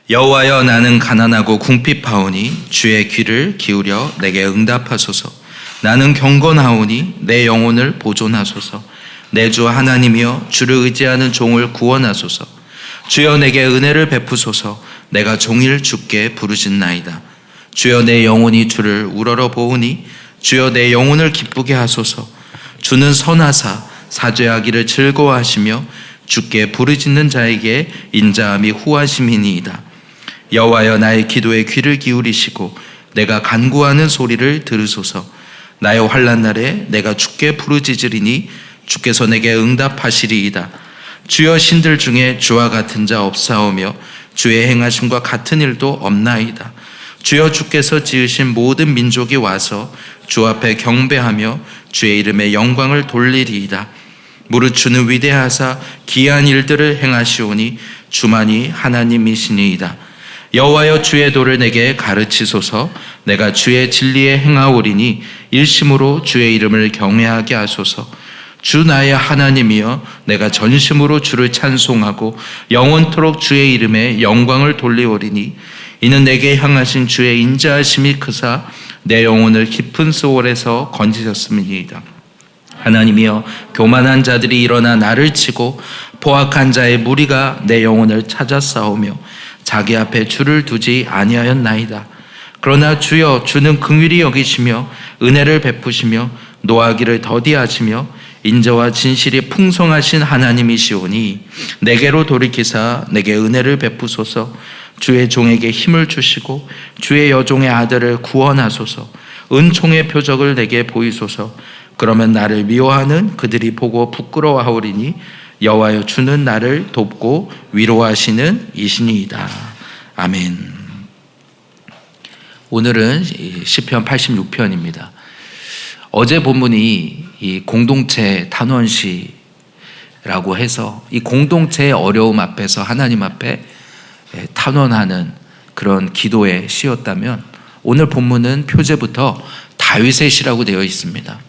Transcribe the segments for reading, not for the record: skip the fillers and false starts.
여호와여, 나는 가난하고 궁핍하오니 주의 귀를 기울여 내게 응답하소서. 나는 경건하오니 내 영혼을 보존하소서. 내 주 하나님이여, 주를 의지하는 종을 구원하소서. 주여, 내게 은혜를 베푸소서. 내가 종일 주께 부르짖나이다. 주여, 내 영혼이 주를 우러러 보으니 주여, 내 영혼을 기쁘게 하소서. 주는 선하사 사죄하기를 즐거워하시며 주께 부르짖는 자에게 인자함이 후하심이니이다. 여호와여, 나의 기도에 귀를 기울이시고 내가 간구하는 소리를 들으소서. 나의 환난 날에 내가 주께 부르짖으리니 주께서 내게 응답하시리이다. 주여, 신들 중에 주와 같은 자 없사오며 주의 행하심과 같은 일도 없나이다. 주여, 주께서 지으신 모든 민족이 와서 주 앞에 경배하며 주의 이름에 영광을 돌리리이다. 무릇 주는 위대하사 기이한 일들을 행하시오니 주만이 하나님이시니이다. 여호와여, 주의 도를 내게 가르치소서. 내가 주의 진리에 행하오리니 일심으로 주의 이름을 경외하게 하소서. 주 나의 하나님이여, 내가 전심으로 주를 찬송하고 영원토록 주의 이름에 영광을 돌리오리니 이는 내게 향하신 주의 인자하심이 크사 내 영혼을 깊은 소월에서 건지셨음이니이다. 하나님이여, 교만한 자들이 일어나 나를 치고 포악한 자의 무리가 내 영혼을 찾아 싸우며 자기 앞에 주를 두지 아니하였나이다. 그러나 주여, 주는 긍휼히 여기시며 은혜를 베푸시며 노하기를 더디하시며 인자와 진실이 풍성하신 하나님이시오니 내게로 돌이키사 내게 은혜를 베푸소서. 주의 종에게 힘을 주시고 주의 여종의 아들을 구원하소서. 은총의 표적을 내게 보이소서. 그러면 나를 미워하는 그들이 보고 부끄러워하오리니 여호와여, 주는 나를 돕고 위로하시는 이신이이다. 아멘. 오늘은 시편 86편입니다. 어제 본문이 이 공동체 탄원시라고 해서 이 공동체의 어려움 앞에서 하나님 앞에 탄원하는 그런 기도의 시였다면, 오늘 본문은 표제부터 다윗의 시라고 되어 있습니다.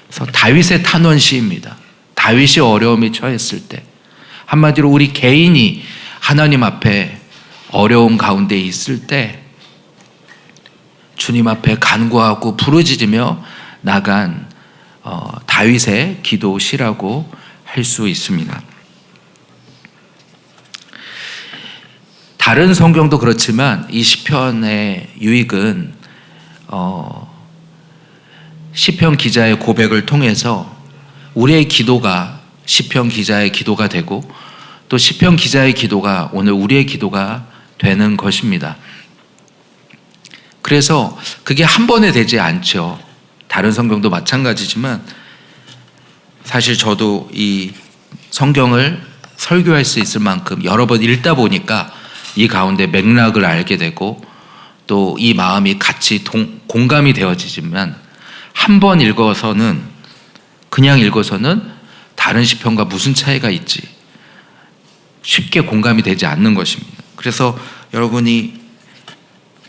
그래서 다윗의 탄원시입니다. 다윗이 어려움에 처했을 때, 한마디로 우리 개인이 하나님 앞에 어려움 가운데 있을 때 주님 앞에 간구하고 부르짖으며 나간 다윗의 기도시라고 할 수 있습니다. 다른 성경도 그렇지만 이 시편의 유익은 시편 기자의 고백을 통해서 우리의 기도가 시편 기자의 기도가 되고 또 시편 기자의 기도가 오늘 우리의 기도가 되는 것입니다. 그래서 그게 한 번에 되지 않죠. 다른 성경도 마찬가지지만 사실 저도 이 성경을 설교할 수 있을 만큼 여러 번 읽다 보니까 이 가운데 맥락을 알게 되고 또 이 마음이 같이 공감이 되어지지만 한 번 읽어서는 그냥 읽어서는 다른 시편과 무슨 차이가 있지 쉽게 공감이 되지 않는 것입니다. 그래서 여러분이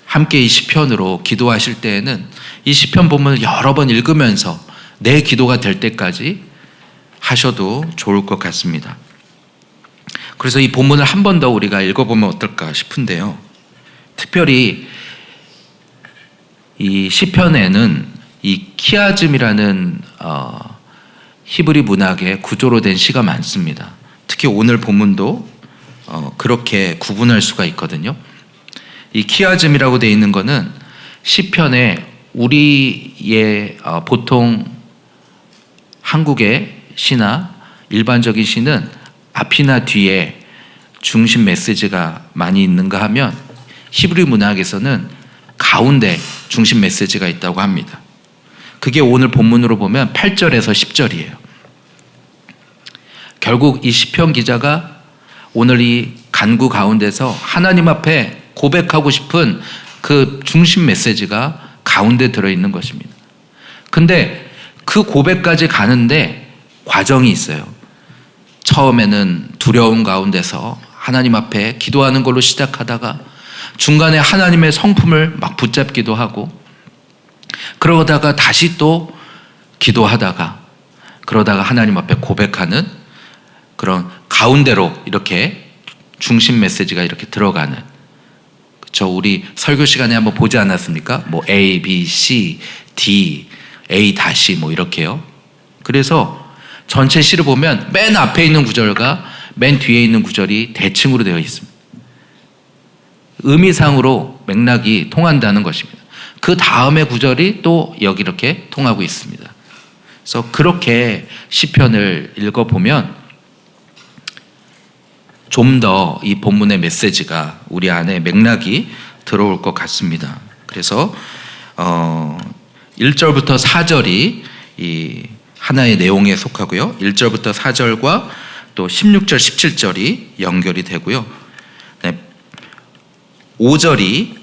함께 이 시편으로 기도하실 때에는 이 시편 본문을 여러 번 읽으면서 내 기도가 될 때까지 하셔도 좋을 것 같습니다. 그래서 이 본문을 한 번 더 우리가 읽어보면 어떨까 싶은데요. 특별히 이 시편에는 이 키아즘이라는 히브리 문학의 구조로 된 시가 많습니다. 특히 오늘 본문도 그렇게 구분할 수가 있거든요. 이 키아즘이라고 되어 있는 것은 시편에 우리의 보통 한국의 시나 일반적인 시는 앞이나 뒤에 중심 메시지가 많이 있는가 하면 히브리 문학에서는 가운데 중심 메시지가 있다고 합니다. 그게 오늘 본문으로 보면 8절에서 10절이에요. 결국 이 시편 기자가 오늘 이 간구 가운데서 하나님 앞에 고백하고 싶은 그 중심 메시지가 가운데 들어있는 것입니다. 근데 그 고백까지 가는데 과정이 있어요. 처음에는 두려움 가운데서 하나님 앞에 기도하는 걸로 시작하다가 중간에 하나님의 성품을 막 붙잡기도 하고 그러다가 다시 또 기도하다가 그러다가 하나님 앞에 고백하는 그런 가운데로 이렇게 중심 메시지가 이렇게 들어가는, 그렇죠? 우리 설교 시간에 한번 보지 않았습니까? 뭐 A, B, C, D, A 다시 뭐 이렇게요. 그래서 전체 시를 보면 맨 앞에 있는 구절과 맨 뒤에 있는 구절이 대칭으로 되어 있습니다. 의미상으로 맥락이 통한다는 것입니다. 그 다음의 구절이 또 여기 이렇게 통하고 있습니다. 그래서 그렇게 시편을 읽어보면 좀 더 이 본문의 메시지가 우리 안에 맥락이 들어올 것 같습니다. 그래서 1절부터 4절이 이 하나의 내용에 속하고요. 1절부터 4절과 또 16절, 17절이 연결이 되고요. 5절이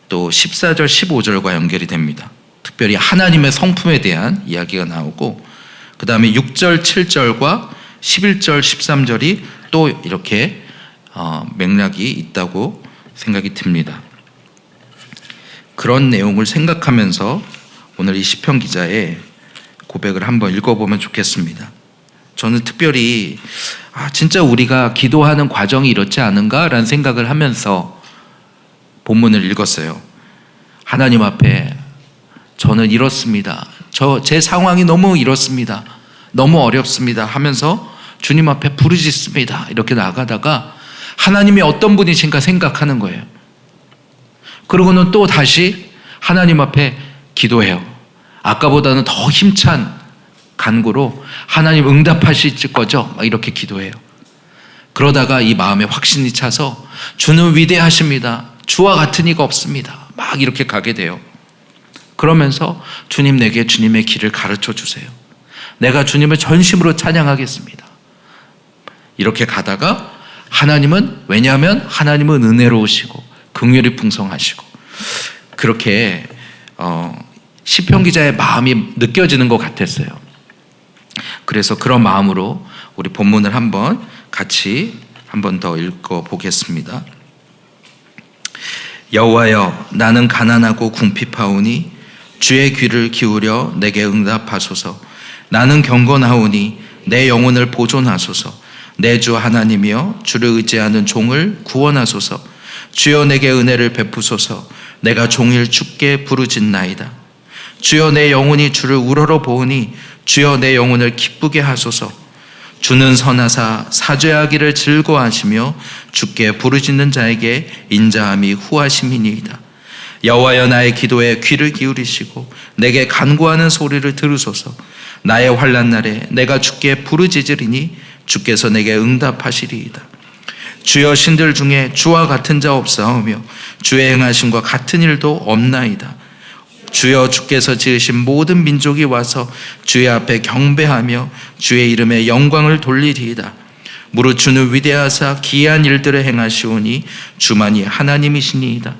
또 14절, 15절과 연결이 됩니다. 특별히 하나님의 성품에 대한 이야기가 나오고, 그 다음에 6절, 7절과 11절, 13절이 또 이렇게 맥락이 있다고 생각이 듭니다. 그런 내용을 생각하면서 오늘 이 시편 기자의 고백을 한번 읽어보면 좋겠습니다. 저는 특별히 진짜 우리가 기도하는 과정이 이렇지 않은가라는 생각을 하면서 본문을 읽었어요. 하나님 앞에 저는 이렇습니다. 제 상황이 너무 이렇습니다. 너무 어렵습니다 하면서 주님 앞에 부르짖습니다. 이렇게 나가다가 하나님이 어떤 분이신가 생각하는 거예요. 그러고는 또 다시 하나님 앞에 기도해요. 아까보다는 더 힘찬 간구로 하나님 응답하실 거죠? 막 이렇게 기도해요. 그러다가 이 마음에 확신이 차서 주는 위대하십니다. 주와 같은 이가 없습니다. 막 이렇게 가게 돼요. 그러면서 주님, 내게 주님의 길을 가르쳐 주세요. 내가 주님을 전심으로 찬양하겠습니다. 이렇게 가다가 하나님은, 왜냐하면 하나님은 은혜로우시고 긍휼이 풍성하시고, 그렇게 시편 기자의 마음이 느껴지는 것 같았어요. 그래서 그런 마음으로 우리 본문을 한번 같이 한번 더 읽어보겠습니다. 여호와여, 나는 가난하고 궁핍하오니 주의 귀를 기울여 내게 응답하소서. 나는 경건하오니 내 영혼을 보존하소서. 내 주 하나님이여, 주를 의지하는 종을 구원하소서. 주여, 내게 은혜를 베푸소서. 내가 종일 주께 부르짖나이다. 주여, 내 영혼이 주를 우러러 보으니 주여, 내 영혼을 기쁘게 하소서. 주는 선하사 사죄하기를 즐거워하시며 주께 부르짖는 자에게 인자함이 후하심이니이다. 여호와여, 나의 기도에 귀를 기울이시고 내게 간구하는 소리를 들으소서. 나의 환난 날에 내가 주께 부르짖으리니 주께서 내게 응답하시리이다. 주여, 신들 중에 주와 같은 자 없사오며 주의 행하심과 같은 일도 없나이다. 주여, 주께서 지으신 모든 민족이 와서 주의 앞에 경배하며 주의 이름에 영광을 돌리리이다. 무릇 주는 위대하사 기이한 일들을 행하시오니 주만이 하나님이시니이다.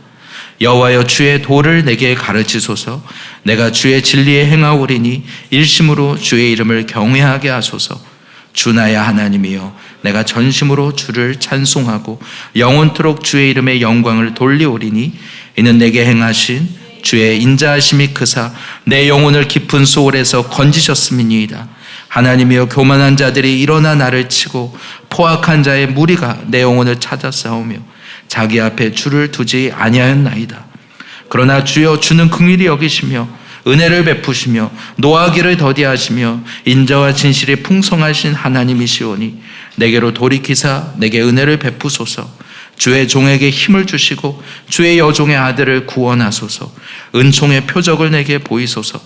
여호와여, 주의 도를 내게 가르치소서. 내가 주의 진리에 행하오리니 일심으로 주의 이름을 경외하게 하소서. 주 나의 하나님이여, 내가 전심으로 주를 찬송하고 영원토록 주의 이름의 영광을 돌리오리니 이는 내게 행하신 주의 인자하심이 크사 내 영혼을 깊은 소홀에서 건지셨음이니이다. 하나님이여, 교만한 자들이 일어나 나를 치고 포악한 자의 무리가 내 영혼을 찾아 싸우며 자기 앞에 주를 두지 아니하였나이다. 그러나 주여, 주는 긍휼히 여기시며 은혜를 베푸시며 노하기를 더디하시며 인자와 진실이 풍성하신 하나님이시오니 내게로 돌이키사 내게 은혜를 베푸소서. 주의 종에게 힘을 주시고 주의 여종의 아들을 구원하소서. 은총의 표적을 내게 보이소서.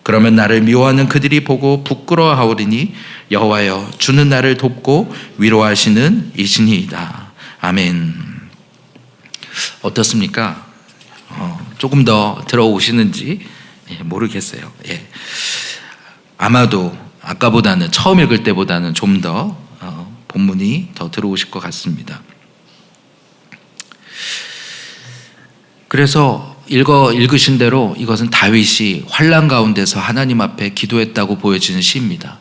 그러면 나를 미워하는 그들이 보고 부끄러워하오리니 여호와여, 주는 나를 돕고 위로하시는 이신이이다. 아멘. 어떻습니까? 조금 더 들어오시는지 모르겠어요. 아마도 아까보다는, 처음 읽을 때보다는 좀 더 본문이 더 들어오실 것 같습니다. 그래서 읽으신 대로 이것은 다윗이 환난 가운데서 하나님 앞에 기도했다고 보여지는 시입니다.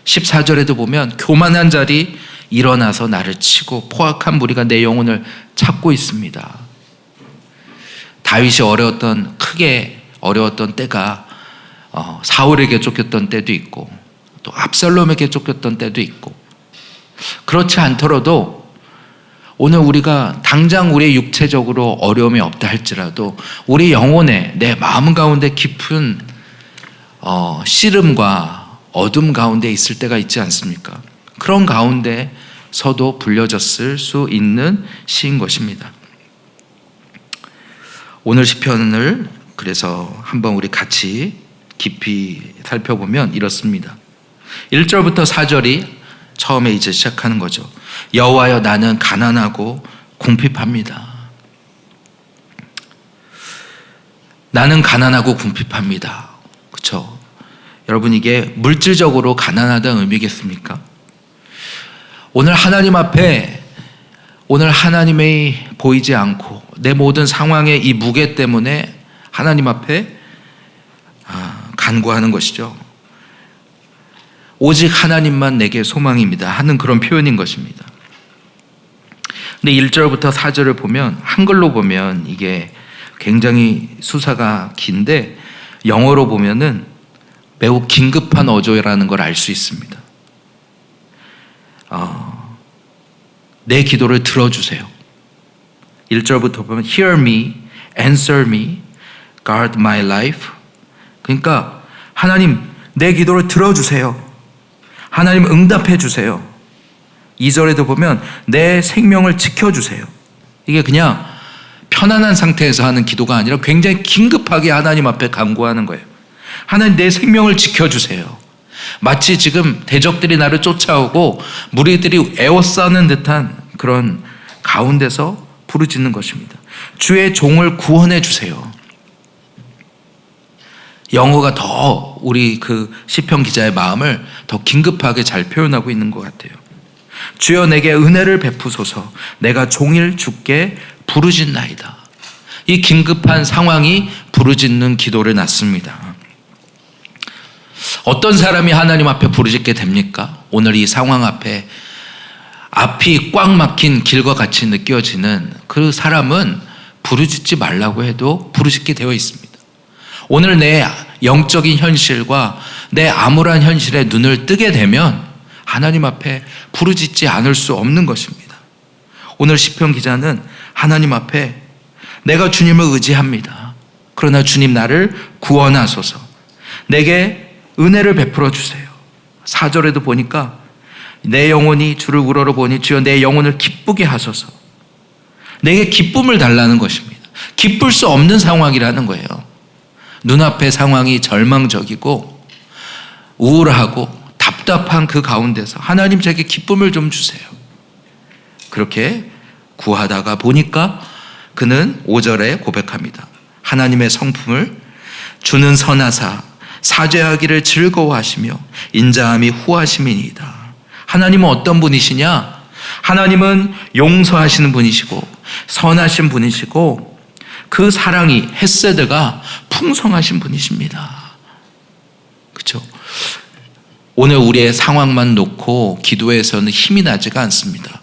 14절에도 보면 교만한 자리 일어나서 나를 치고 포악한 무리가 내 영혼을 찾고 있습니다. 다윗이 크게 어려웠던 때가 사울에게 쫓겼던 때도 있고 또 압살롬에게 쫓겼던 때도 있고 그렇지 않더라도 오늘 우리가 당장 우리의 육체적으로 어려움이 없다 할지라도 우리 영혼에 내 마음 가운데 깊은 씨름과 어둠 가운데 있을 때가 있지 않습니까? 그런 가운데서도 불려졌을 수 있는 시인 것입니다. 오늘 시편을 그래서 한번 우리 같이 깊이 살펴보면 이렇습니다. 1절부터 4절이 처음에 이제 시작하는 거죠. 여호와여 나는 가난하고 궁핍합니다. 나는 가난하고 궁핍합니다. 그렇죠? 여러분 이게 물질적으로 가난하다는 의미겠습니까? 오늘 하나님 앞에 오늘 하나님의 보이지 않고 내 모든 상황의 이 무게 때문에 하나님 앞에 간구하는 것이죠. 오직 하나님만 내게 소망입니다 하는 그런 표현인 것입니다. 근데 1절부터 4절을 보면 한글로 보면 이게 굉장히 수사가 긴데 영어로 보면은 매우 긴급한 어조라는 걸 알 수 있습니다. 내 기도를 들어주세요. 1절부터 보면 Hear me, answer me, guard my life. 그러니까 하나님 내 기도를 들어주세요. 하나님 응답해 주세요. 2절에도 보면 내 생명을 지켜주세요. 이게 그냥 편안한 상태에서 하는 기도가 아니라 굉장히 긴급하게 하나님 앞에 간구하는 거예요. 하나님 내 생명을 지켜주세요. 마치 지금 대적들이 나를 쫓아오고 무리들이 에워싸는 듯한 그런 가운데서 부르짖는 것입니다. 주의 종을 구원해 주세요. 영어가 더 우리 그 시편 기자의 마음을 더 긴급하게 잘 표현하고 있는 것 같아요. 주여 내게 은혜를 베푸소서. 내가 종일 주께 부르짖나이다. 이 긴급한 상황이 부르짖는 기도를 낳습니다. 어떤 사람이 하나님 앞에 부르짖게 됩니까? 오늘 이 상황 앞에 앞이 꽉 막힌 길과 같이 느껴지는 그 사람은 부르짖지 말라고 해도 부르짖게 되어 있습니다. 오늘 내 영적인 현실과 내 암울한 현실에 눈을 뜨게 되면 하나님 앞에 부르짖지 않을 수 없는 것입니다. 오늘 시편 기자는 하나님 앞에 내가 주님을 의지합니다. 그러나 주님 나를 구원하소서. 내게 은혜를 베풀어 주세요. 4절에도 보니까 내 영혼이 주를 우러러 보니 주여 내 영혼을 기쁘게 하소서. 내게 기쁨을 달라는 것입니다. 기쁠 수 없는 상황이라는 거예요. 눈앞의 상황이 절망적이고 우울하고 답답한 그 가운데서 하나님 제게 기쁨을 좀 주세요. 그렇게 구하다가 보니까 그는 5절에 고백합니다. 하나님의 성품을 주는 선하사 사죄하기를 즐거워하시며 인자함이 후하심이니이다. 하나님은 어떤 분이시냐? 하나님은 용서하시는 분이시고 선하신 분이시고 그 사랑이 헤세드가 풍성하신 분이십니다. 그렇죠? 오늘 우리의 상황만 놓고 기도에서는 힘이 나지가 않습니다.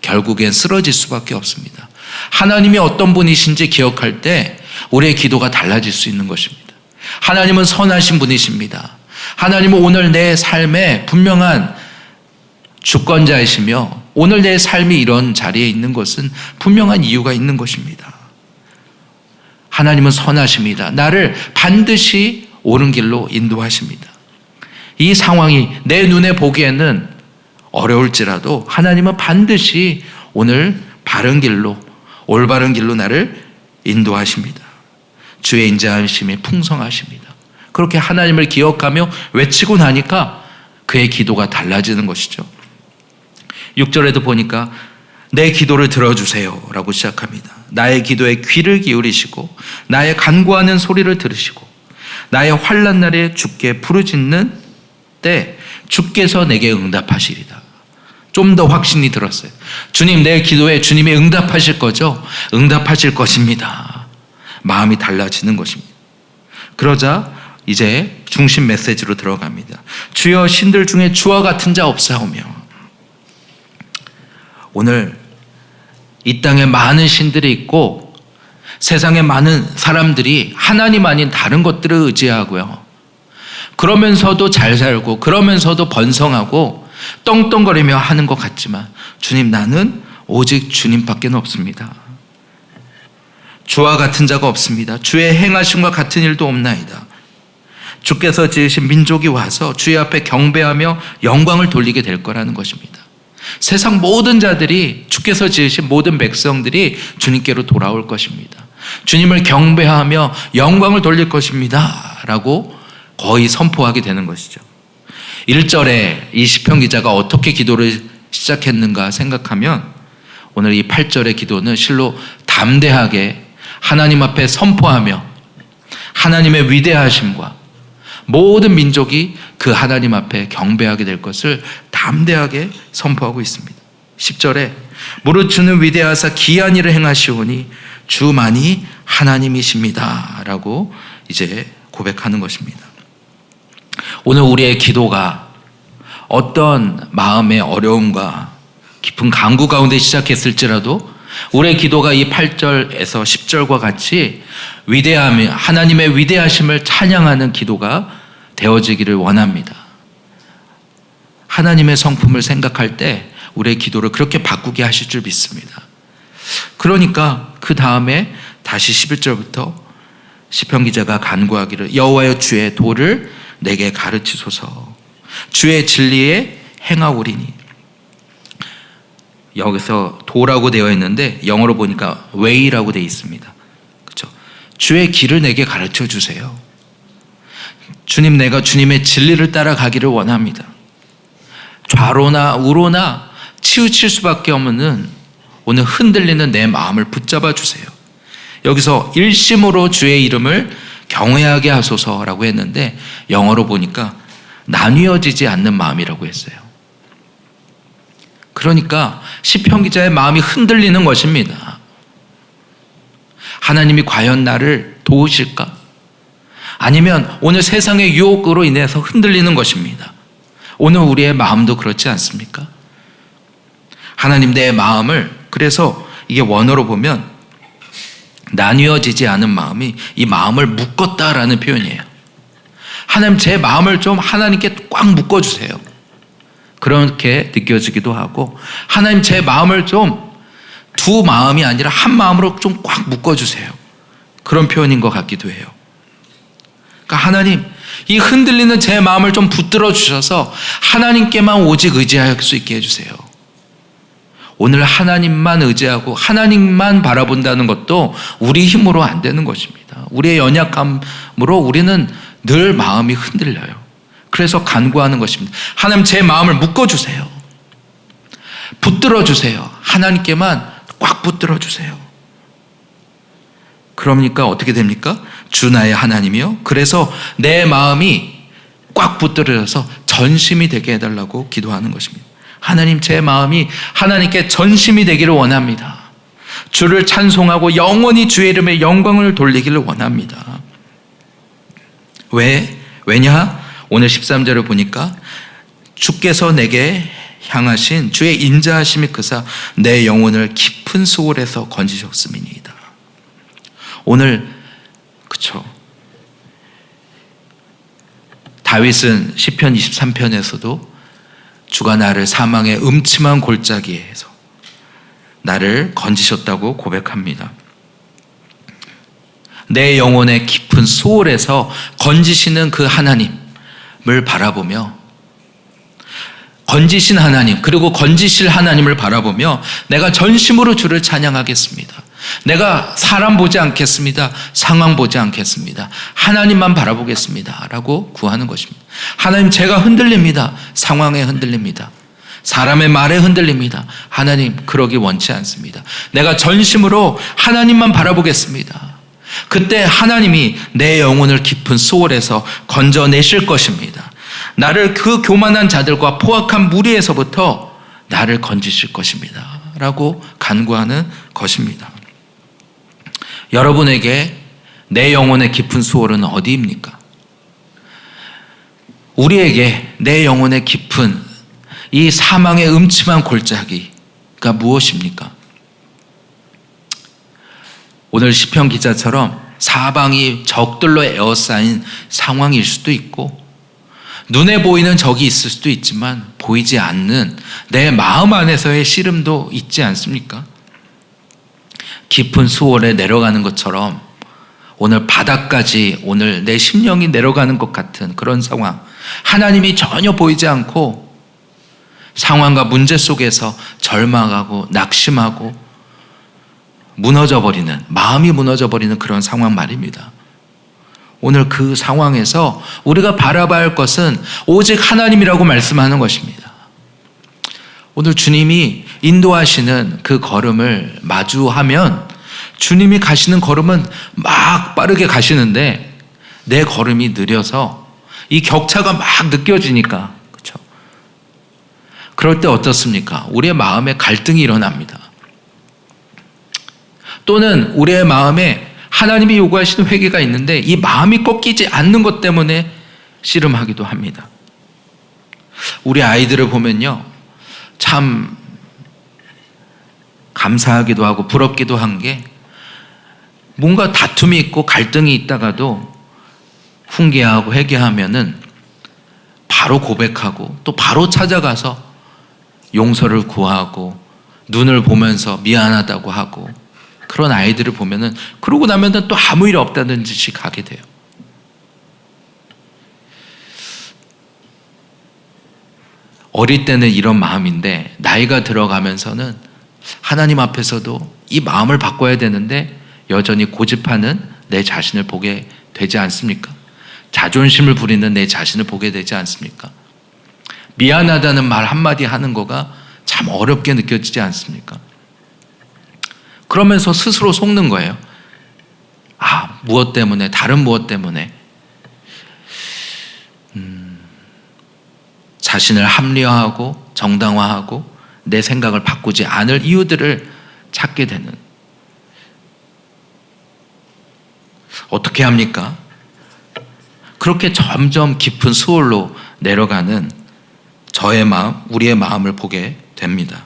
결국엔 쓰러질 수밖에 없습니다. 하나님이 어떤 분이신지 기억할 때 우리의 기도가 달라질 수 있는 것입니다. 하나님은 선하신 분이십니다. 하나님은 오늘 내 삶에 분명한 주권자이시며 오늘 내 삶이 이런 자리에 있는 것은 분명한 이유가 있는 것입니다. 하나님은 선하십니다. 나를 반드시 옳은 길로 인도하십니다. 이 상황이 내 눈에 보기에는 어려울지라도 하나님은 반드시 오늘 바른 길로, 올바른 길로 나를 인도하십니다. 주의 인자하심이 풍성하십니다. 그렇게 하나님을 기억하며 외치고 나니까 그의 기도가 달라지는 것이죠. 6절에도 보니까 내 기도를 들어주세요 라고 시작합니다. 나의 기도에 귀를 기울이시고 나의 간구하는 소리를 들으시고 나의 환난 날에 주께 부르짖는 때 주께서 내게 응답하시리다. 좀 더 확신이 들었어요. 주님 내 기도에 주님이 응답하실 거죠? 응답하실 것입니다. 마음이 달라지는 것입니다. 그러자 이제 중심 메시지로 들어갑니다. 주여 신들 중에 주와 같은 자 없사오며. 오늘 이 땅에 많은 신들이 있고 세상에 많은 사람들이 하나님 아닌 다른 것들을 의지하고요. 그러면서도 잘 살고 그러면서도 번성하고 떵떵거리며 하는 것 같지만 주님, 나는 오직 주님밖에 없습니다. 주와 같은 자가 없습니다. 주의 행하심과 같은 일도 없나이다. 주께서 지으신 민족이 와서 주의 앞에 경배하며 영광을 돌리게 될 거라는 것입니다. 세상 모든 자들이, 주께서 지으신 모든 백성들이 주님께로 돌아올 것입니다. 주님을 경배하며 영광을 돌릴 것입니다 라고 거의 선포하게 되는 것이죠. 1절에 이 시편 기자가 어떻게 기도를 시작했는가 생각하면 오늘 이 8절의 기도는 실로 담대하게 하나님 앞에 선포하며 하나님의 위대하심과 모든 민족이 그 하나님 앞에 경배하게 될 것을 담대하게 선포하고 있습니다. 10절에 무릇 주는 위대하사 기이한 일을 행하시오니 주만이 하나님이십니다 라고 이제 고백하는 것입니다. 오늘 우리의 기도가 어떤 마음의 어려움과 깊은 간구 가운데 시작했을지라도 우리의 기도가 이 8절에서 10절과 같이 위대함이, 하나님의 위대하심을 찬양하는 기도가 되어지기를 원합니다. 하나님의 성품을 생각할 때 우리의 기도를 그렇게 바꾸게 하실 줄 믿습니다. 그러니까 그 다음에 다시 11절부터 시편 기자가 간구하기를 여호와여 주의 도를 내게 가르치소서 주의 진리에 행하오리니. 여기서 도라고 되어 있는데 영어로 보니까 way라고 되어 있습니다. 그렇죠? 주의 길을 내게 가르쳐 주세요. 주님, 내가 주님의 진리를 따라가기를 원합니다. 좌로나 우로나 치우칠 수밖에 없는 오늘 흔들리는 내 마음을 붙잡아 주세요. 여기서 일심으로 주의 이름을 경외하게 하소서라고 했는데 영어로 보니까 나뉘어지지 않는 마음이라고 했어요. 그러니까 시편 기자의 마음이 흔들리는 것입니다. 하나님이 과연 나를 도우실까? 아니면 오늘 세상의 유혹으로 인해서 흔들리는 것입니다. 오늘 우리의 마음도 그렇지 않습니까? 하나님, 내 마음을, 그래서 이게 원어로 보면 나뉘어지지 않은 마음이 이 마음을 묶었다라는 표현이에요. 하나님, 제 마음을 좀 하나님께 꽉 묶어주세요. 그렇게 느껴지기도 하고, 하나님, 제 마음을 좀 두 마음이 아니라 한 마음으로 좀 꽉 묶어주세요. 그런 표현인 것 같기도 해요. 그러니까 하나님, 이 흔들리는 제 마음을 좀 붙들어 주셔서 하나님께만 오직 의지할 수 있게 해주세요. 오늘 하나님만 의지하고 하나님만 바라본다는 것도 우리 힘으로 안 되는 것입니다. 우리의 연약함으로 우리는 늘 마음이 흔들려요. 그래서 간구하는 것입니다. 하나님, 제 마음을 묶어주세요. 붙들어 주세요. 하나님께만 꽉 붙들어 주세요. 그러니까 어떻게 됩니까? 주 나의 하나님이요, 그래서 내 마음이 꽉 붙들어져서 전심이 되게 해달라고 기도하는 것입니다. 하나님, 제 마음이 하나님께 전심이 되기를 원합니다. 주를 찬송하고 영원히 주의 이름에 영광을 돌리기를 원합니다. 왜냐? 오늘 13절을 보니까 주께서 내게 향하신 주의 인자하심이 크사 내 영혼을 깊은 수월에서 건지셨음이니이다. 오늘 그쵸, 다윗은 시편 23편에서도 주가 나를 사망의 음침한 골짜기에서 나를 건지셨다고 고백합니다. 내 영혼의 깊은 수월에서 건지시는 그 하나님을 바라보며, 건지신 하나님, 그리고 건지실 하나님을 바라보며 내가 전심으로 주를 찬양하겠습니다. 내가 사람 보지 않겠습니다. 상황 보지 않겠습니다. 하나님만 바라보겠습니다 라고 구하는 것입니다. 하나님, 제가 흔들립니다. 상황에 흔들립니다. 사람의 말에 흔들립니다. 하나님, 그러기 원치 않습니다. 내가 전심으로 하나님만 바라보겠습니다. 그때 하나님이 내 영혼을 깊은 수월에서 건져내실 것입니다. 나를 그 교만한 자들과 포악한 무리에서부터 나를 건지실 것입니다 라고 간구하는 것입니다. 여러분에게 내 영혼의 깊은 수월은 어디입니까? 우리에게 내 영혼의 깊은 이 사망의 음침한 골짜기가 무엇입니까? 오늘 시편 기자처럼 사방이 적들로 에워싸인 상황일 수도 있고, 눈에 보이는 적이 있을 수도 있지만 보이지 않는 내 마음 안에서의 씨름도 있지 않습니까? 깊은 수월에 내려가는 것처럼 오늘 바닥까지 오늘 내 심령이 내려가는 것 같은 그런 상황, 하나님이 전혀 보이지 않고 상황과 문제 속에서 절망하고 낙심하고 무너져버리는, 마음이 무너져버리는 그런 상황 말입니다. 오늘 그 상황에서 우리가 바라봐야 할 것은 오직 하나님이라고 말씀하는 것입니다. 오늘 주님이 인도하시는 그 걸음을 마주하면 주님이 가시는 걸음은 막 빠르게 가시는데 내 걸음이 느려서 이 격차가 막 느껴지니까, 그렇죠? 그럴 때 어떻습니까? 우리의 마음에 갈등이 일어납니다. 또는 우리의 마음에 하나님이 요구하시는 회개가 있는데 이 마음이 꺾이지 않는 것 때문에 씨름하기도 합니다. 우리 아이들을 보면요, 참 감사하기도 하고 부럽기도 한 게 뭔가 다툼이 있고 갈등이 있다가도 훈계하고 회개하면은 바로 고백하고 또 바로 찾아가서 용서를 구하고 눈을 보면서 미안하다고 하고, 그런 아이들을 보면은 그러고 나면은 또 아무 일 없다는 듯이 가게 돼요. 어릴 때는 이런 마음인데 나이가 들어가면서는 하나님 앞에서도 이 마음을 바꿔야 되는데 여전히 고집하는 내 자신을 보게 되지 않습니까? 자존심을 부리는 내 자신을 보게 되지 않습니까? 미안하다는 말 한마디 하는 거가 참 어렵게 느껴지지 않습니까? 그러면서 스스로 속는 거예요. 무엇 때문에, 다른 무엇 때문에 자신을 합리화하고 정당화하고 내 생각을 바꾸지 않을 이유들을 찾게 되는. 어떻게 합니까? 그렇게 점점 깊은 수월로 내려가는 저의 마음, 우리의 마음을 보게 됩니다.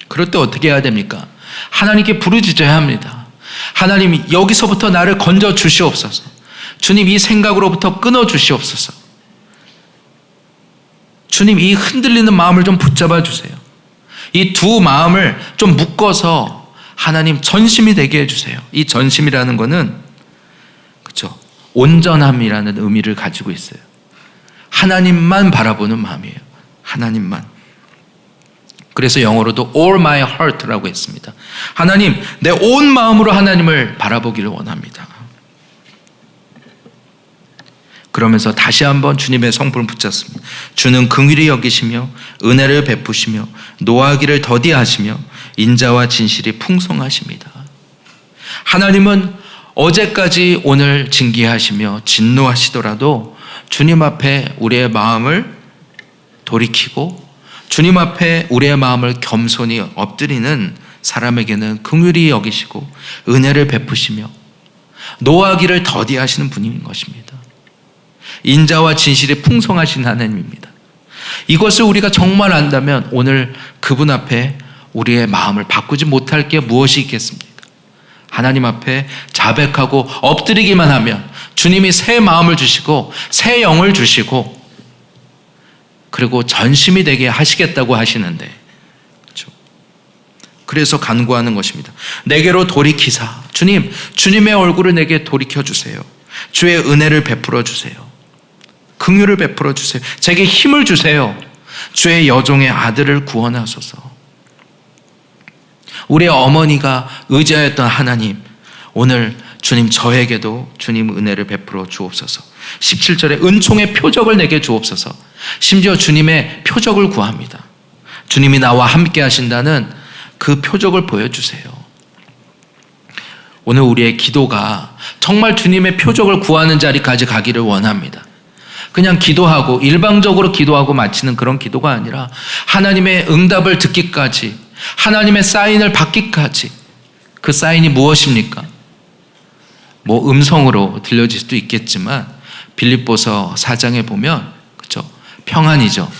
그럴 때 어떻게 해야 됩니까? 하나님께 부르짖어야 합니다. 하나님, 여기서부터 나를 건져 주시옵소서. 주님, 이 생각으로부터 끊어 주시옵소서. 주님, 이 흔들리는 마음을 좀 붙잡아 주세요. 이 두 마음을 좀 묶어서 하나님 전심이 되게 해주세요. 이 전심이라는 거는, 그렇죠, 온전함이라는 의미를 가지고 있어요. 하나님만 바라보는 마음이에요. 하나님만. 그래서 영어로도 all my heart라고 했습니다. 하나님, 내 온 마음으로 하나님을 바라보기를 원합니다. 그러면서 다시 한번 주님의 성품을 붙잡습니다. 주는 긍휼히 여기시며 은혜를 베푸시며 노하기를 더디하시며 인자와 진실이 풍성하십니다. 하나님은 어제까지 오늘 징계하시며 진노하시더라도 주님 앞에 우리의 마음을 돌이키고 주님 앞에 우리의 마음을 겸손히 엎드리는 사람에게는 긍휼히 여기시고 은혜를 베푸시며 노하기를 더디하시는 분인 것입니다. 인자와 진실이 풍성하신 하나님입니다. 이것을 우리가 정말 안다면 오늘 그분 앞에 우리의 마음을 바꾸지 못할 게 무엇이 있겠습니까? 하나님 앞에 자백하고 엎드리기만 하면 주님이 새 마음을 주시고 새 영을 주시고 그리고 전심이 되게 하시겠다고 하시는데, 그렇죠? 그래서 간구하는 것입니다. 내게로 돌이키사, 주님, 주님의 얼굴을 내게 돌이켜 주세요. 주의 은혜를 베풀어 주세요. 긍휼을 베풀어 주세요. 제게 힘을 주세요. 주의 여종의 아들을 구원하소서. 우리 어머니가 의지하였던 하나님, 오늘 주님 저에게도 주님 은혜를 베풀어 주옵소서. 17절에 은총의 표적을 내게 주옵소서. 심지어 주님의 표적을 구합니다. 주님이 나와 함께 하신다는 그 표적을 보여주세요. 오늘 우리의 기도가 정말 주님의 표적을 구하는 자리까지 가기를 원합니다. 그냥 기도하고 일방적으로 기도하고 마치는 그런 기도가 아니라 하나님의 응답을 듣기까지, 하나님의 사인을 받기까지. 그 사인이 무엇입니까? 뭐 음성으로 들려질 수도 있겠지만 빌립보서 4장에 보면, 그렇죠, 평안이죠.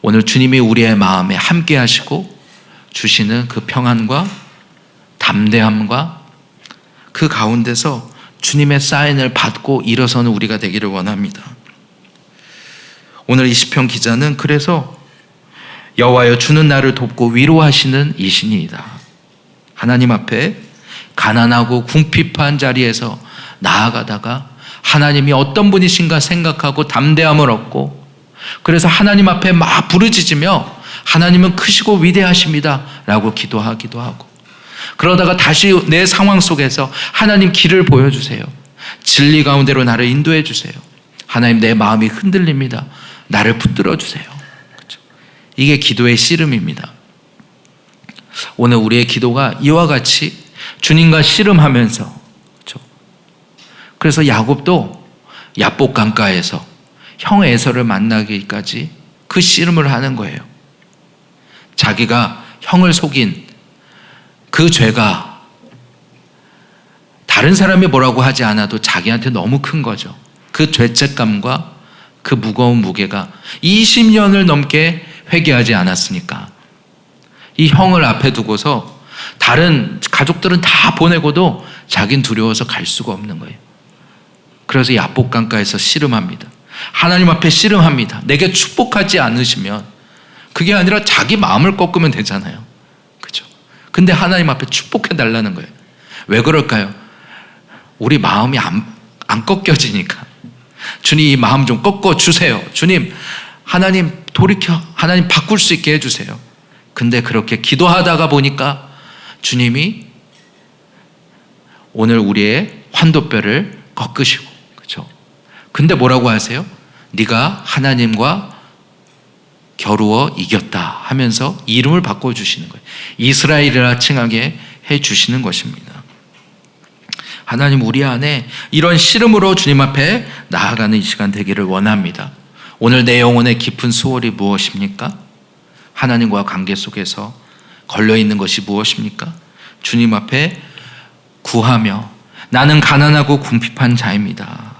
오늘 주님이 우리의 마음에 함께 하시고 주시는 그 평안과 담대함과 그 가운데서 주님의 사인을 받고 일어서는 우리가 되기를 원합니다. 오늘 이 시편 기자는 그래서 여호와여 주는 나를 돕고 위로하시는 이신이이다. 하나님 앞에 가난하고 궁핍한 자리에서 나아가다가 하나님이 어떤 분이신가 생각하고 담대함을 얻고, 그래서 하나님 앞에 막 부르짖으며 하나님은 크시고 위대하십니다 라고 기도하기도 하고, 그러다가 다시 내 상황 속에서 하나님 길을 보여주세요. 진리 가운데로 나를 인도해 주세요. 하나님 내 마음이 흔들립니다. 나를 붙들어 주세요. 그렇죠? 이게 기도의 씨름입니다. 오늘 우리의 기도가 이와 같이 주님과 씨름하면서, 그렇죠? 그래서 야곱도 야복 강가에서 형 에서를 만나기까지 그 씨름을 하는 거예요. 자기가 형을 속인 그 죄가 다른 사람이 뭐라고 하지 않아도 자기한테 너무 큰 거죠. 그 죄책감과 그 무거운 무게가 20년을 넘게 회개하지 않았으니까 이 형을 앞에 두고서 다른 가족들은 다 보내고도 자긴 두려워서 갈 수가 없는 거예요. 그래서 야복강가에서 씨름합니다. 하나님 앞에 씨름합니다. 내게 축복하지 않으시면, 그게 아니라 자기 마음을 꺾으면 되잖아요. 그렇죠? 근데 하나님 앞에 축복해 달라는 거예요. 왜 그럴까요? 우리 마음이 안 꺾여지니까. 주님 이 마음 좀 꺾어 주세요. 주님, 하나님 돌이켜, 하나님 바꿀 수 있게 해주세요. 근데 그렇게 기도하다가 보니까 주님이 오늘 우리의 환도뼈를 꺾으시고, 그렇죠? 근데 뭐라고 하세요? 네가 하나님과 겨루어 이겼다 하면서 이름을 바꿔주시는 거예요. 이스라엘이라 칭하게 해주시는 것입니다. 하나님 우리 안에 이런 씨름으로 주님 앞에 나아가는 이 시간 되기를 원합니다. 오늘 내 영혼의 깊은 수월이 무엇입니까? 하나님과 관계 속에서 걸려있는 것이 무엇입니까? 주님 앞에 구하며 나는 가난하고 궁핍한 자입니다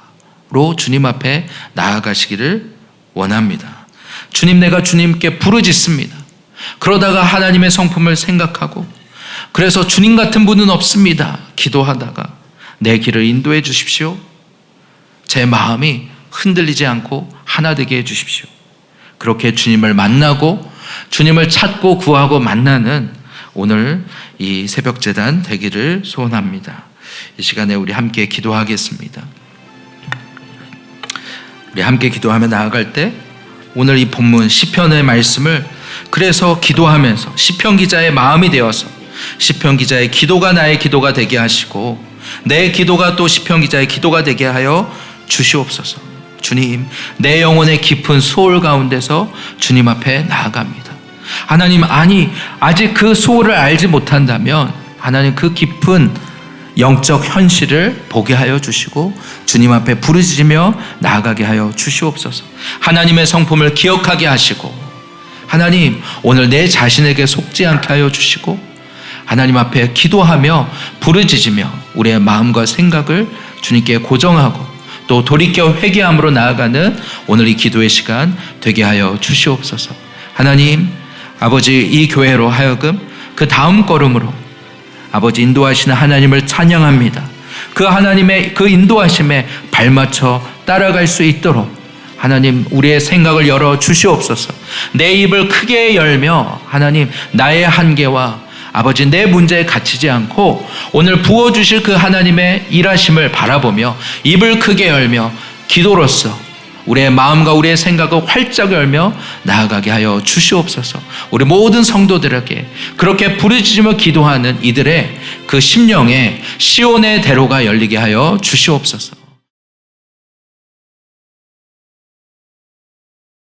로 주님 앞에 나아가시기를 원합니다. 주님, 내가 주님께 부르짖습니다. 그러다가 하나님의 성품을 생각하고, 그래서 주님 같은 분은 없습니다 기도하다가 내 길을 인도해 주십시오. 제 마음이 흔들리지 않고 하나 되게 해 주십시오. 그렇게 주님을 만나고 주님을 찾고 구하고 만나는 오늘 이 새벽제단 되기를 소원합니다. 이 시간에 우리 함께 기도하겠습니다. 우리 함께 기도하며 나아갈 때 오늘 이 본문 시편의 말씀을 그래서 기도하면서 시편 기자의 마음이 되어서 시편 기자의 기도가 나의 기도가 되게 하시고 내 기도가 또 시편 기자의 기도가 되게 하여 주시옵소서. 주님, 내 영혼의 깊은 소울 가운데서 주님 앞에 나아갑니다. 하나님, 아직 그 소울을 알지 못한다면 하나님 그 깊은 영적 현실을 보게 하여 주시고 주님 앞에 부르짖으며 나아가게 하여 주시옵소서. 하나님의 성품을 기억하게 하시고, 하나님 오늘 내 자신에게 속지 않게 하여 주시고, 하나님 앞에 기도하며 부르짖으며 우리의 마음과 생각을 주님께 고정하고 또 돌이켜 회개함으로 나아가는 오늘 이 기도의 시간 되게 하여 주시옵소서. 하나님 아버지, 이 교회로 하여금 그 다음 걸음으로 아버지 인도하시는 하나님을 찬양합니다. 그 하나님의 그 인도하심에 발맞춰 따라갈 수 있도록 하나님 우리의 생각을 열어 주시옵소서. 내 입을 크게 열며 하나님 나의 한계와 아버지 내 문제에 갇히지 않고 오늘 부어주실 그 하나님의 일하심을 바라보며 입을 크게 열며 기도로써 우리의 마음과 우리의 생각을 활짝 열며 나아가게 하여 주시옵소서. 우리 모든 성도들에게 그렇게 부르짖으며 기도하는 이들의 그 심령에 시온의 대로가 열리게 하여 주시옵소서.